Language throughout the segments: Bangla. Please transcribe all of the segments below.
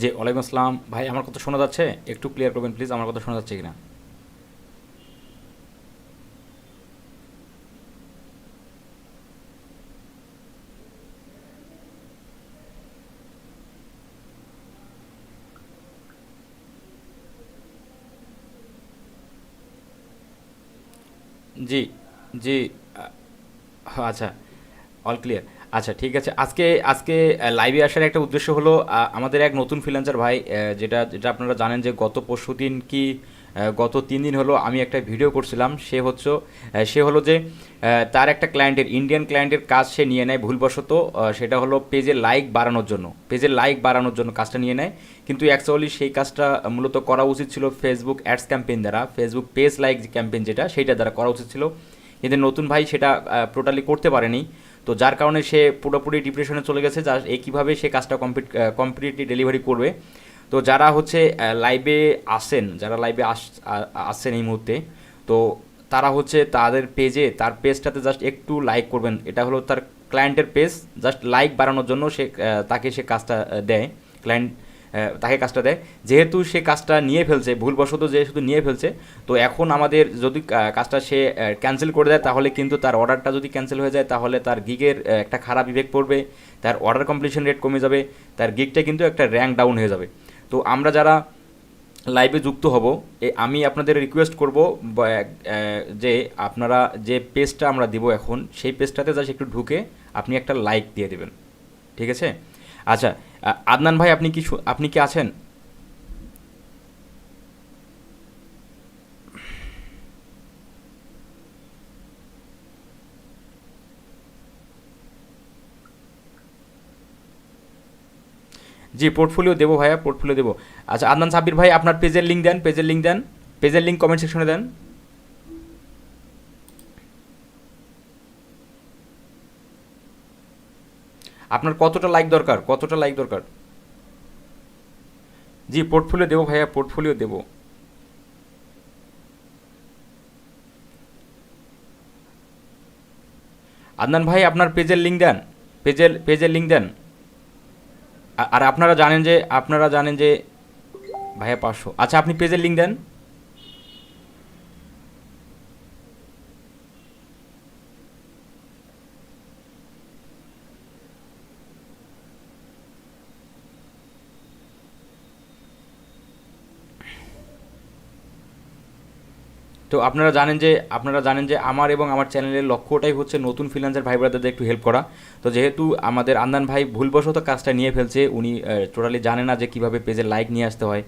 জি, ওয়ালাইকুম আসসালাম ভাই। আমার কথা শোনা যাচ্ছে? একটু ক্লিয়ার করবেন প্লিজ, আমার কথা শোনা যাচ্ছে কিনা। জি, জি। আচ্ছা, অল ক্লিয়ার। আচ্ছা, ঠিক আছে। আজকে আজকে লাইভে আসার একটা উদ্দেশ্য হলো, আমাদের এক নতুন ফ্রিল্যান্সার ভাই, যেটা যেটা আপনারা জানেন যে গত পরশুদিন কি গত 3 দিন হলো আমি একটা ভিডিও করছিলাম। সে হলো যে তার একটা ক্লায়েন্টের, ইন্ডিয়ান ক্লায়েন্টের কাজ সে নিয়ে নেয় ভুলবশত। সেটা হলো পেজের লাইক বাড়ানোর জন্য, কাজটা নিয়ে নেয়। কিন্তু অ্যাকচুয়ালি সেই কাজটা মূলত করা উচিত ছিল ফেসবুক অ্যাডস ক্যাম্পেইন দ্বারা, ফেসবুক পেজ লাইক ক্যাম্পেইন যেটা, সেইটা দ্বারা করা উচিত ছিল। কিন্তু নতুন ভাই সেটা টোটালি করতে পারেনি। তো যার কারণে সে পুরোপুরি ডিপ্রেশনে চলে গেছে, যা এই কীভাবে সে কাজটা কমপ্লিটলি ডেলিভারি করবে। তো যারা হচ্ছে লাইভে আসেন, যারা লাইভে আসছেন এই মুহূর্তে, তো তারা হচ্ছে তাদের পেজে, তার পেজটাতে জাস্ট একটু লাইক করবেন। এটা হলো তার ক্লায়েন্টের পেজ, জাস্ট লাইক বাড়ানোর জন্য তাকে সে কাজটা দেয়। ক্লায়েন্ট তাকে কাজটা দেয়। যেহেতু সে কাজটা নিয়ে ফেলছে ভুলবশত, যেহেতু নিয়ে ফেলছে, তো এখন আমাদের যদি কাজটা সে ক্যান্সেল করে দেয়, তাহলে কিন্তু তার অর্ডারটা যদি ক্যান্সেল হয়ে যায়, তাহলে তার গিগের একটা খারাপ ইফেক্ট পড়বে। তার অর্ডার কমপ্লিশন রেট কমে যাবে, তার গিগটা কিন্তু একটা র্যাঙ্ক ডাউন হয়ে যাবে। তো আমরা যারা লাইভে যুক্ত হব, আমি আপনাদের রিকোয়েস্ট করব যে আপনারা যে পেজটা আমরা দিব এখন, সেই পেজটাতে জাস্ট একটু ঢুকে আপনি একটা লাইক দিয়ে দেবেন। ঠিক আছে? আচ্ছা, আদনান ভাই, আপনি কি আছেন? জি, পোর্টফোলিও দেবো ভাইয়া, পোর্টফোলিও দেবো। আচ্ছা, আদনান সাব্বির ভাই, আপনার পেজের লিঙ্ক দেন, পেজের লিঙ্ক দেন। পেজের লিঙ্ক কমেন্ট সেকশনে দেন। আপনার কতটা লাইক দরকার, কতটা লাইক দরকার? জি, পোর্টফোলিও দেবো ভাইয়া, পোর্টফোলিও দেবো। আদনান ভাই, আপনার পেজের লিঙ্ক দেন, পেজের লিঙ্ক দেন। আর আপনারা জানেন যে ভাইয়া 500। আচ্ছা, আপনি পেজের লিঙ্ক দেন। তো আপনারা জানেন যে আমার এবং আমার চ্যানেলের লক্ষ্যটাই হচ্ছে নতুন ফ্রিল্যান্সার ভাই ব্রাদারদের একটু হেল্প করা। তো যেহেতু আমাদের আন্দান ভাই ভুলবশত কাজটা নিয়ে ফেলছে, উনি টোটালি জানে না যে কীভাবে পেজের লাইক নিয়ে আসতে হয়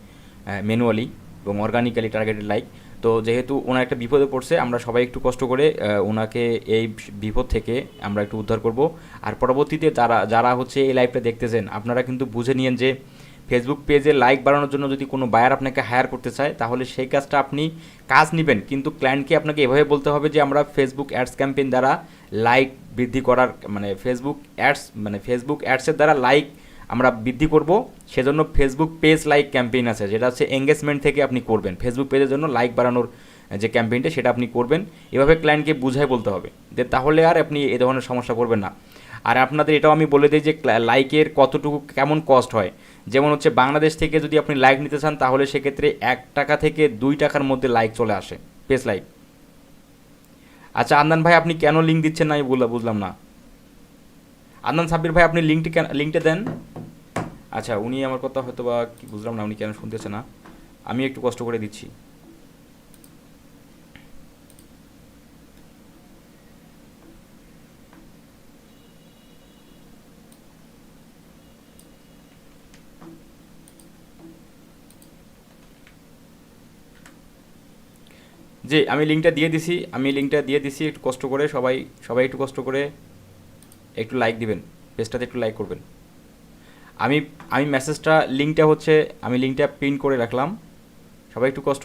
ম্যানুয়ালি এবং অর্গানিক্যালি টার্গেটেড লাইক। তো যেহেতু ওনার একটা বিপদে পড়ছে, আমরা সবাই একটু কষ্ট করে ওনাকে এই বিপদ থেকে আমরা একটু উদ্ধার করব। আর পরবর্তীতে যারা যারা হচ্ছে এই লাইভটা দেখতেছেন, আপনারা কিন্তু বুঝে নিয়েন যে ফেসবুক পেজে লাইক বাড়ানোর জন্য যদি কোনো বায়ার আপনাকে হায়ার করতে চায়, তাহলে সেই কাজটা আপনি কাজ নেবেন, কিন্তু ক্লায়েন্টকে আপনাকে এভাবে বলতে হবে যে আমরা ফেসবুক অ্যাডস ক্যাম্পেইন দ্বারা লাইক বৃদ্ধি করার, ফেসবুক অ্যাডসের দ্বারা লাইক আমরা বৃদ্ধি করব। সেজন্য ফেসবুক পেজ লাইক ক্যাম্পেইন আছে, যেটা হচ্ছে এঙ্গেজমেন্ট থেকে আপনি করবেন। ফেসবুক পেজের জন্য লাইক বাড়ানোর যে ক্যাম্পেইনটা, সেটা আপনি করবেন। এভাবে ক্লায়েন্টকে বুঝায় বলতে হবে, যে তাহলে আর আপনি এ ধরনের সমস্যা করবেন না। আর আপনাদের এটাও আমি বলে দিই যে লাইকের কতটুকু কেমন কস্ট হয়। যেমন হচ্ছে বাংলাদেশ থেকে যদি আপনি লাইক নিতে চান, তাহলে সেক্ষেত্রে 1 টাকা থেকে 2 টাকার মধ্যে লাইক চলে আসে, পেজ লাইক। আচ্ছা, আদনান ভাই, আপনি কেন লিঙ্ক দিচ্ছেন না আমি বুঝলাম না। আদনান সাব্বির ভাই, আপনি লিঙ্কটা দেন। আচ্ছা, উনি আমার কথা হয়তো বা কি বুঝলাম না, উনি কেন শুনতেছে না। আমি একটু কষ্ট করে দিচ্ছি। জি, আমি লিঙ্কটা দিয়ে দিছি, একটু কষ্ট করে সবাই, সবাই একটু কষ্ট করে একটু লাইক দিবেন, পেজটাতে একটু লাইক করবেন। আমি আমি মেসেজটা লিঙ্কটা হচ্ছে, আমি লিঙ্কটা প্রিন্ট করে রাখলাম। সবাই একটু কষ্ট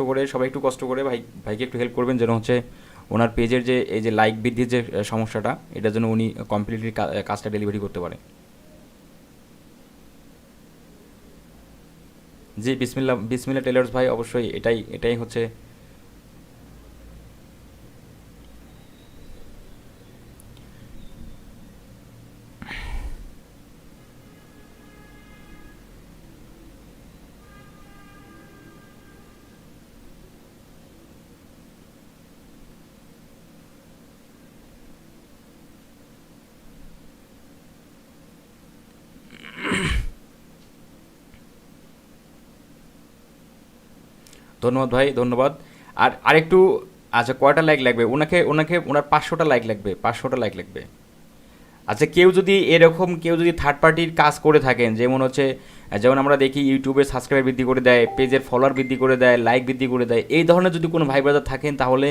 করে ভাইকে একটু হেল্প করবেন, যেন হচ্ছে ওনার পেজের যে এই যে লাইক বৃদ্ধির যে সমস্যাটা, এটার জন্য উনি কমপ্লিটলি কাজটা ডেলিভারি করতে পারে। জি, বিসমিল্লা বিসমিল্লা টেলার্স ভাই, অবশ্যই এটাই এটাই হচ্ছে। ধন্যবাদ ভাই, ধন্যবাদ। আর আরেকটু, আচ্ছা কয়টা লাইক লাগবে ওনাকে, ওনার 500টা লাইক লাগবে, 500টা লাইক লাগবে। আচ্ছা কেউ যদি এরকম, কেউ যদি থার্ড পার্টির কাজ করে থাকেন, যেমন হচ্ছে যেমন আমরা দেখি ইউটিউবে সাবস্ক্রাইবার বৃদ্ধি করে দেয়, পেজের ফলোয়ার বৃদ্ধি করে দেয়, লাইক বৃদ্ধি করে দেয়, এই ধরনের যদি কোনো ভাই ব্রাদার থাকেন তাহলে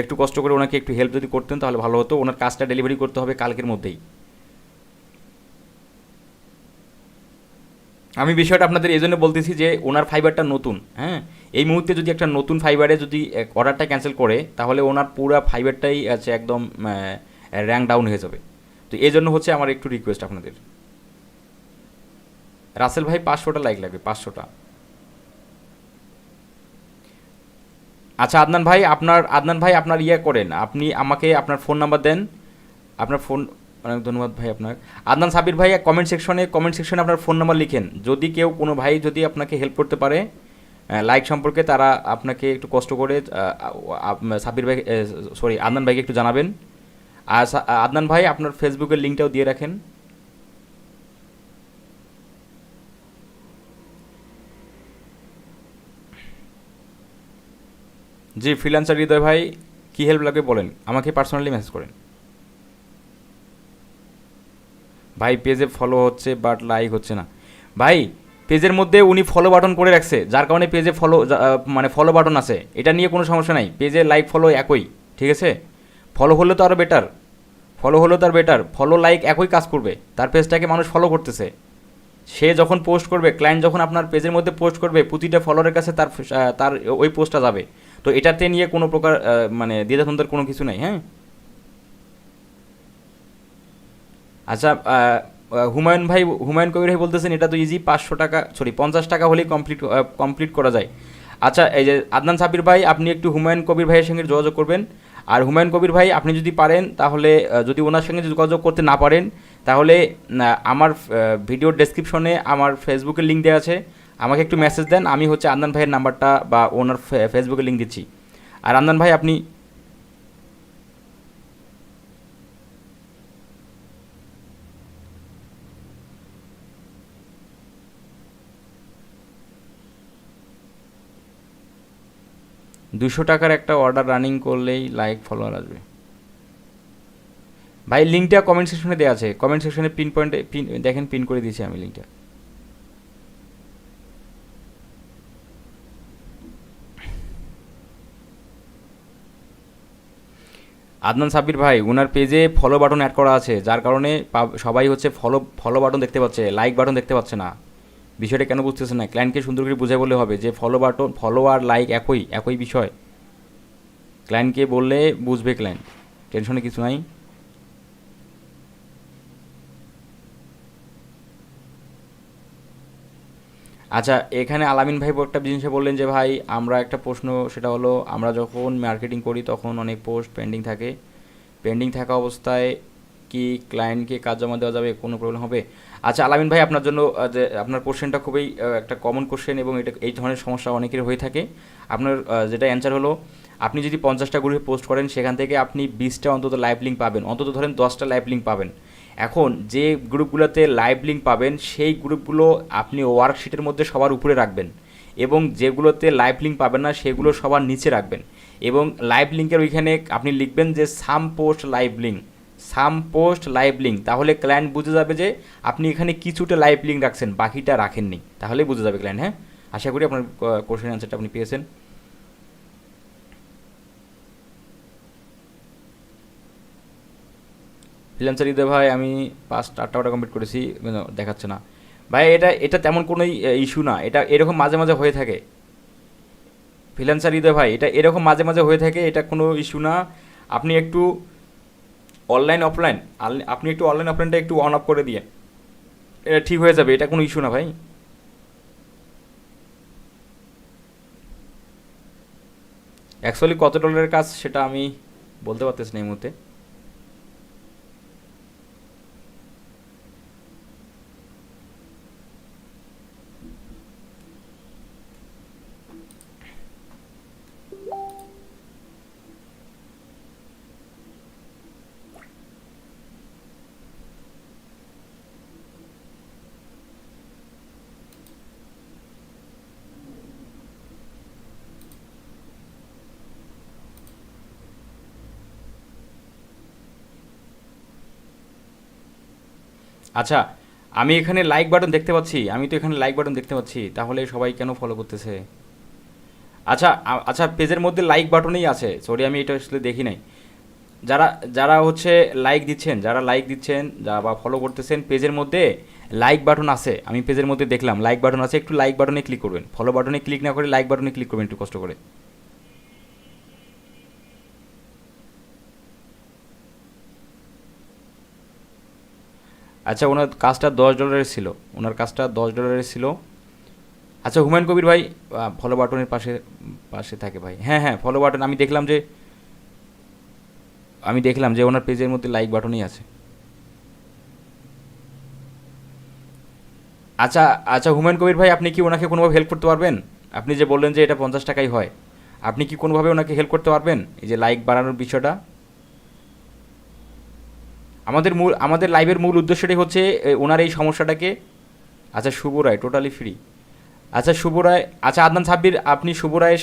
একটু কষ্ট করে ওনাকে একটু হেল্প যদি করতেন তাহলে ভালো হতো। ওনার কাজটা ডেলিভারি করতে হবে কালকের মধ্যেই। আমি বিষয়টা আপনাদের এই জন্য বলতেছি যে ওনার ফাইবারটা নতুন, হ্যাঁ, এই মুহূর্তে যদি একটা নতুন ফাইবারে যদি অর্ডারটা ক্যান্সেল করে তাহলে ওনার পুরো ফাইবারটাই আছে একদম র্যাঙ্ক ডাউন হয়ে যাবে। তো এই জন্য হচ্ছে আমার একটু রিকোয়েস্ট আপনাদের। রাসেল ভাই 500টা লাইক লাগবে, 500টা। আচ্ছা আদনান ভাই আপনার ইয়ে করেন, আপনি আমাকে আপনার ফোন নাম্বার দেন, আপনার ফোন, অনেক ধন্যবাদ ভাই আপনার। আদনান সাবির ভাই কমেন্ট সেকশনে আপনার ফোন নাম্বার লিখেন, যদি কেউ কোনো ভাই যদি আপনাকে হেল্প করতে পারে লাইক সম্পর্কে, তারা আপনাকে একটু কষ্ট করে সাবির ভাই, সরি আদনান ভাইকে একটু জানাবেন। আর আদনান ভাই আপনার ফেসবুকের লিঙ্কটাও দিয়ে রাখেন। জি ফ্রিল্যান্সার হৃদয় ভাই, কী হেল্প লাগবে বলেন, আমাকে পার্সোনালি মেসেজ করেন। ভাই পেজে ফলো হচ্ছে বাট লাইক হচ্ছে না। ভাই পেজের মধ্যে উনি ফলো বাটন করে রাখছে, যার কারণে পেজে ফলো, মানে ফলো বাটন আছে, এটা নিয়ে কোনো সমস্যা নাই, পেজে লাইক ফলো একই, ঠিক আছে। ফলো হলে তো আরও বেটার, ফলো লাইক একই কাজ করবে, তার পেজটাকে মানুষ ফলো করতেছে। সে যখন পোস্ট করবে, ক্লায়েন্ট যখন আপনার পেজের মধ্যে পোস্ট করবে, প্রতিটা ফলোয়ারের কাছে তার ওই পোস্টটা যাবে। তো এটাতে নিয়ে কোনো প্রকার মানে দ্বিধাদ্বন্দ্বের কোনো কিছু নাই, হ্যাঁ। আচ্ছা হুমায়ুন কবির ভাই বলতেছেন এটা তো ইজি, 500 টাকা, সরি 50 টাকা হলেই কমপ্লিট করা যায়। আচ্ছা এই যে আদনান সাবির ভাই, আপনি একটু হুমায়ুন কবির ভাইয়ের সঙ্গে যোগাযোগ করবেন। আর হুমায়ুন কবির ভাই আপনি যদি পারেন তাহলে, যদি ওনার সঙ্গে যোগাযোগ করতে না পারেন তাহলে আমার ভিডিওর ডেসক্রিপশনে আমার ফেসবুকের লিঙ্ক দেওয়া আছে, আমাকে একটু মেসেজ দেন, আমি হচ্ছে আদনান ভাইয়ের নাম্বারটা বা ওনার ফেসবুকের লিঙ্ক দিচ্ছি। আর আদনান ভাই আপনি 200 টাকার একটা অর্ডার রানিং করলেই লাইক ফলোয়ার আসবে। ভাই লিঙ্কটা কমেন্ট সেকশনে দেওয়া আছে, কমেন্ট সেকশনে পিন পয়েন্টে পিন দেখেন, পিন করে দিয়েছি আমি লিঙ্কটা। আদনান সাব্বির ভাই ওনার পেজে ফলো বাটন অ্যাড করা আছে, যার কারণে সবাই হচ্ছে ফলো বাটন দেখতে পাচ্ছে, লাইক বাটন দেখতে পাচ্ছে না। বিষয়টা কেন বুঝতেছে না, ক্লায়েন্টকে সুন্দর করে বুঝাই বললে হবে যে ফলো আর লাইক একই একই বিষয়। ক্লায়েন্টকে বললে বুঝবে ক্লায়েন্ট, টেনশনে কিছু নাই। আচ্ছা এখানে আলামিন ভাই একটা জিনিস বললেন যে ভাই আমরা একটা প্রশ্ন, সেটা হলো আমরা যখন মার্কেটিং করি তখন অনেক পোস্ট পেন্ডিং থাকে, পেন্ডিং থাকা অবস্থায় কি ক্লায়েন্টকে কাজ জমা দেওয়া যাবে, কোনো প্রবলেম হবে? আচ্ছা আলামিন ভাই আপনার জন্য যে আপনার কোশ্চেনটা খুবই একটা কমন কোশ্চেন, এবং এটা এই ধরনের সমস্যা অনেকের হয়ে থাকে। আপনার যেটা অ্যান্সার হলো, আপনি যদি 50টা গ্রুপে পোস্ট করেন সেখান থেকে আপনি 20টা অন্তত লাইভ লিঙ্ক পাবেন, অন্তত ধরেন 10টা লাইভ লিঙ্ক পাবেন। এখন যে গ্রুপগুলোতে লাইভ লিঙ্ক পাবেন সেই গ্রুপগুলো আপনি ওয়ার্কশিটের মধ্যে সবার উপরে রাখবেন, এবং যেগুলোতে লাইভ লিঙ্ক পাবেন না সেগুলো সবার নিচে রাখবেন। এবং লাইভ লিঙ্কের ওইখানে আপনি লিখবেন যে সাম পোস্ট লাইভ লিঙ্ক, তাহলে ক্লায়েন্ট বুঝে যাবে যে আপনি এখানে কিছুটা লাইভ লিঙ্ক রাখছেন, বাকিটা রাখেননি, তাহলেই বুঝে যাবে ক্লায়েন্ট, হ্যাঁ। আশা করি আপনার কোশ্চেন অ্যান্সারটা আপনি পেয়েছেন। ফ্রিল্যান্সার হৃদয় ভাই আমি 5-8টা অর্ডার কমপ্লিট করেছি, দেখাচ্ছে না। ভাই এটা এটা তেমন কোনো ইস্যু না, এটা এরকম মাঝে মাঝে হয়ে থাকে। ফ্রিল্যান্সার হৃদয় ভাই এটা এরকম মাঝে মাঝে হয়ে থাকে, এটা কোনো ইস্যু না। আপনি একটু অনলাইন অফলাইন, আপনি একটু অনলাইন অফলাইনটা একটু অন অফ করে দিয়ে এটা ঠিক হয়ে যাবে, এটা কোনো ইস্যু না ভাই। অ্যাকচুয়ালি কত ডলারের কাজ সেটা আমি বলতে পারতেছি না এই মুহূর্তে। আচ্ছা, আমি এখানে লাইক বাটন দেখতে পাচ্ছি, আমি তো এখানে লাইক বাটন দেখতে পাচ্ছি, তাহলে সবাই কেন ফলো করতেছে? আচ্ছা আচ্ছা, পেজের মধ্যে লাইক বাটনেই আছে, সরি আমি এটা আসলে দেখি নাই। যারা যারা হচ্ছে লাইক দিচ্ছেন, যারা লাইক দিচ্ছেন যা বা ফলো করতেছেন, পেজের মধ্যে লাইক বাটন আছে, আমি পেজের মধ্যে দেখলাম লাইক বাটন আছে, একটু লাইক বাটনে ক্লিক করবেন, ফলো বাটনে ক্লিক না করে লাইক বাটনে ক্লিক করবেন একটু কষ্ট করে। আচ্ছা, ওনার কাজটা $10 ছিল, ওনার কাজটা $10 ছিল। আচ্ছা হুমায়ুন কবির ভাই, ফলো বাটনের পাশে পাশে থাকে ভাই, হ্যাঁ হ্যাঁ ফলো বাটন, আমি দেখলাম যে ওনার পেজের মধ্যে লাইক বাটনই আছে। আচ্ছা আচ্ছা হুমায়ুন কবির ভাই, আপনি কি ওনাকে কোনোভাবে হেল্প করতে পারবেন? আপনি যে বললেন যে এটা 50 টাকাই হয়, আপনি কি কোনোভাবে ওনাকে হেল্প করতে পারবেন এই যে লাইক বাড়ানোর বিষয়টা? আমাদের লাইভের মূল উদ্দেশ্যটাই হচ্ছে ওনার এই সমস্যাটাকে। আচ্ছা শুভ রায় টোটালি ফ্রি। আচ্ছা শুভ রায়, আচ্ছা আদনান সাব্বির, আপনি শুভ রায়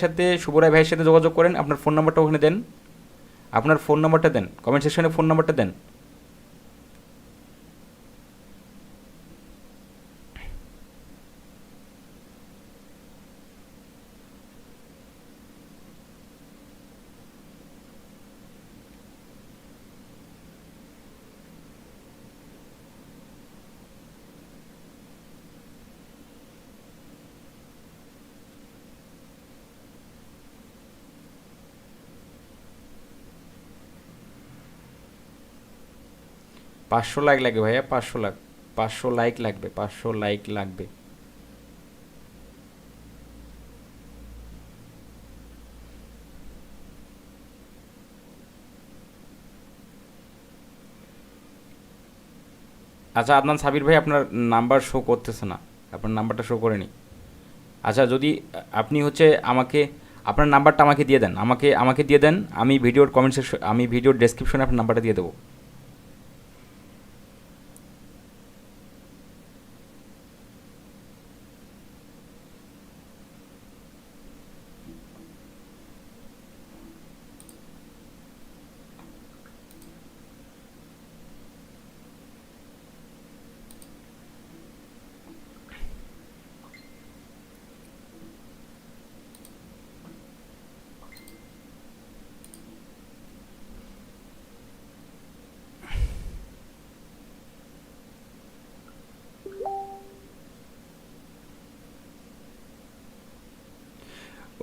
ভাইয়ের সাথে যোগাযোগ করেন, আপনার ফোন নাম্বারটা ওখানে দেন, আপনার ফোন নাম্বারটা দেন, কমেন্ট সেকশনে ফোন নাম্বারটা দেন। 500 লাইক লাগবে ভাইয়া, 500 লাখ, 500 লাইক লাগবে, 500 লাইক লাগবে। আচ্ছা আদনান সাবির ভাই, আপনার নাম্বার শো করতেছে না, আপনার নাম্বারটা শো করেনি। আচ্ছা যদি আপনি হচ্ছে আমাকে আপনার নাম্বারটা আমাকে দিয়ে দেন, আমাকে দিয়ে দেন, আমি ভিডিওর ডেসক্রিপশনে আপনার নাম্বারটা দিয়ে দেবো।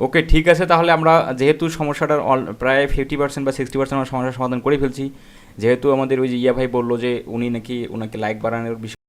ওকে ঠিক আছে, তাহলে আমরা যেহেতু সমস্যাটার প্রায় 50% বা 60% আমরা সমস্যার সমাধান করে ফেলছি, যেহেতু আমাদের ওই যে ইয়া ভাই বললো যে উনি নাকি ওনাকে লাইক বাড়ানোর বিষয়